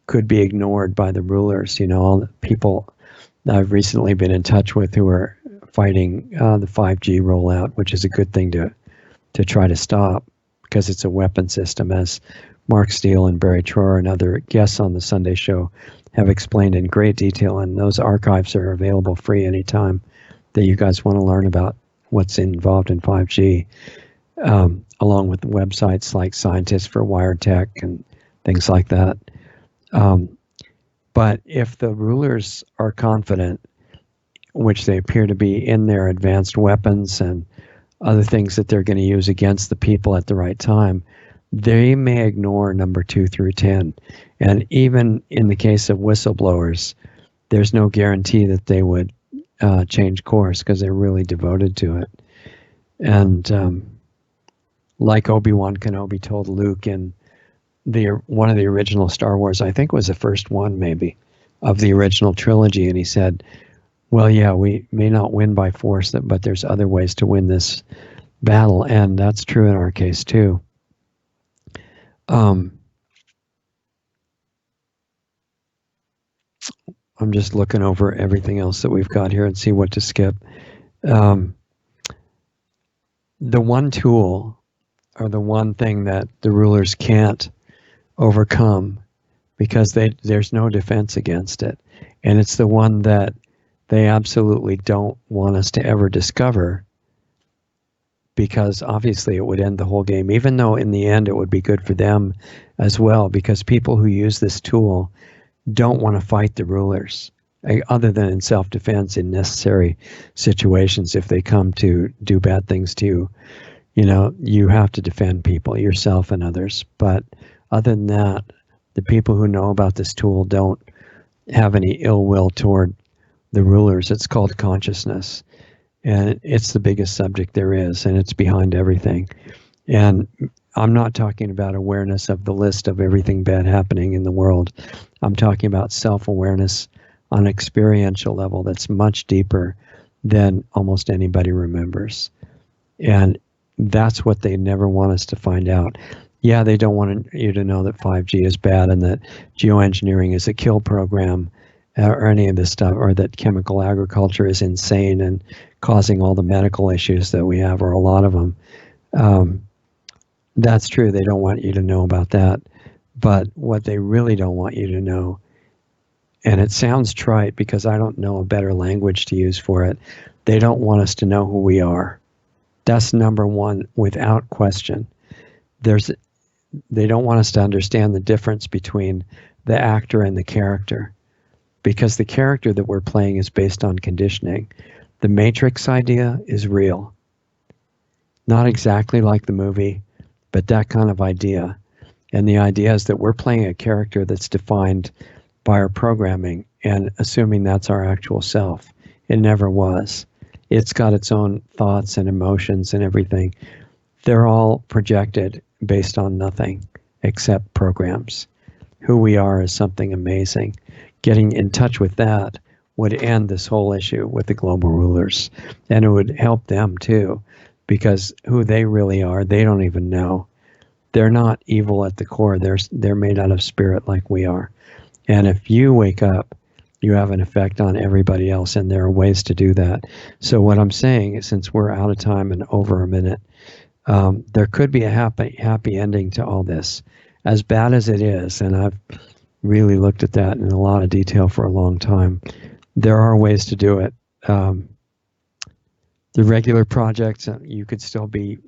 could be ignored by the rulers. All the people that I've recently been in touch with who are fighting the 5G rollout, which is a good thing to try to stop because it's a weapon system, as Mark Steele and Barry Troyer and other guests on the Sunday show have explained in great detail, and those archives are available free anytime that you guys want to learn about what's involved in 5G, along with websites like Scientists for Wired Tech and things like that. But if the rulers are confident, which they appear to be, in their advanced weapons and other things that they're going to use against the people at the right time, they may ignore number 2 through 10. And even in the case of whistleblowers, there's no guarantee that they would change course because they're really devoted to it. And like Obi-Wan Kenobi told Luke in one of the original Star Wars, I think it was the first one maybe, of the original trilogy, and he said, well, yeah, we may not win by force, but there's other ways to win this battle, and that's true in our case too. I'm just looking over everything else that we've got here and see what to skip. The one tool, or the one thing that the rulers can't overcome because there's no defense against it, and it's the one that they absolutely don't want us to ever discover, because obviously it would end the whole game, even though in the end it would be good for them as well, because people who use this tool don't want to fight the rulers, other than in self-defense in necessary situations. If they come to do bad things to you, you have to defend people, yourself and others. But other than that, the people who know about this tool don't have any ill will toward the rulers. It's called consciousness, and it's the biggest subject there is, and it's behind everything. And I'm not talking about awareness of the list of everything bad happening in the world. I'm talking about self-awareness on an experiential level that's much deeper than almost anybody remembers. And that's what they never want us to find out. Yeah, they don't want you to know that 5G is bad and that geoengineering is a kill program, or any of this stuff, or that chemical agriculture is insane and causing all the medical issues that we have, or a lot of them. That's true. They don't want you to know about that. But what they really don't want you to know, and it sounds trite because I don't know a better language to use for it, they don't want us to know who we are. That's number one, without question. They don't want us to understand the difference between the actor and the character, because the character that we're playing is based on conditioning. The Matrix idea is real. Not exactly like the movie, but that kind of idea. And the idea is that we're playing a character that's defined by our programming and assuming that's our actual self. It never was. It's got its own thoughts and emotions and everything. They're all projected based on nothing except programs. Who we are is something amazing. Getting in touch with that would end this whole issue with the global rulers. And it would help them too, because who they really are, they don't even know. They're not evil at the core. They're made out of spirit like we are. And if you wake up, you have an effect on everybody else, and there are ways to do that. So what I'm saying is, since we're out of time and over a minute, there could be a happy ending to all this. As bad as it is, and I've really looked at that in a lot of detail for a long time, there are ways to do it. The regular projects, you could still be,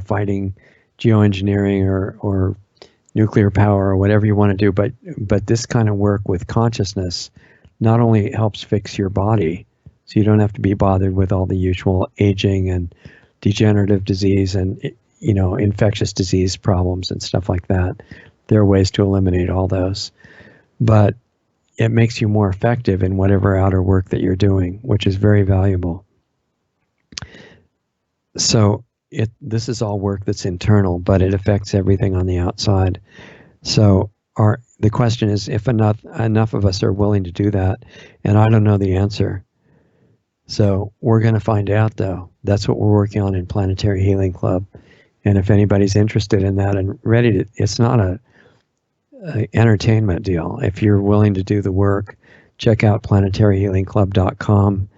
fighting geoengineering or nuclear power or whatever you want to do, but this kind of work with consciousness not only helps fix your body, so you don't have to be bothered with all the usual aging and degenerative disease and infectious disease problems and stuff like that. There are ways to eliminate all those, but it makes you more effective in whatever outer work that you're doing, which is very valuable. So this is all work that's internal, but it affects everything on the outside. So the question is if enough of us are willing to do that, and I don't know the answer. So we're going to find out, though. That's what we're working on in Planetary Healing Club. And if anybody's interested in that and ready to, it's not a entertainment deal. If you're willing to do the work, check out planetaryhealingclub.com.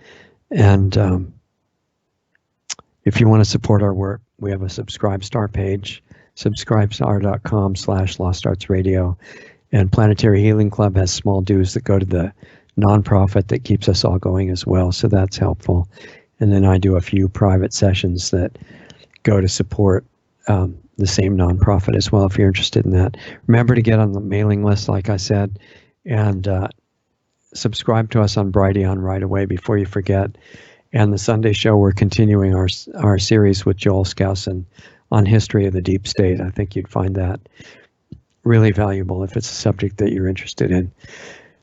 And if you want to support our work, we have a Subscribestar page, subscribestar.com/LostArtsRadio. And Planetary Healing Club has small dues that go to the nonprofit that keeps us all going as well. So that's helpful. And then I do a few private sessions that go to support the same nonprofit as well, if you're interested in that. Remember to get on the mailing list, like I said, and subscribe to us on Brighteon right away before you forget. And the Sunday show, we're continuing our series with Joel Skousen on history of the deep state. I think you'd find that really valuable if it's a subject that you're interested in.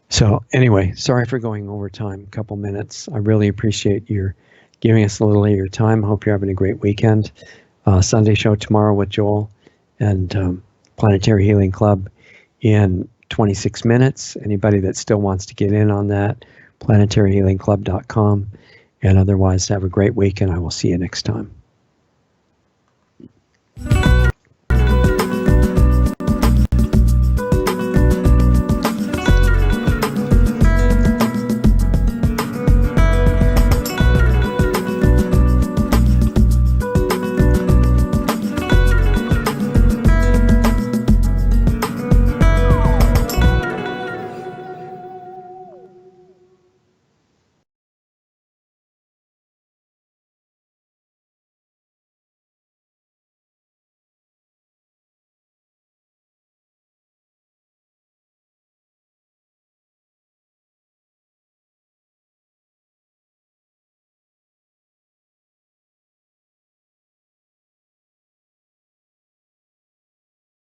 So anyway, sorry for going over time, a couple minutes. I really appreciate your giving us a little of your time. Hope you're having a great weekend. Sunday show tomorrow with Joel and Planetary Healing Club in 26 minutes. Anybody that still wants to get in on that, planetaryhealingclub.com. And otherwise, have a great week, and I will see you next time.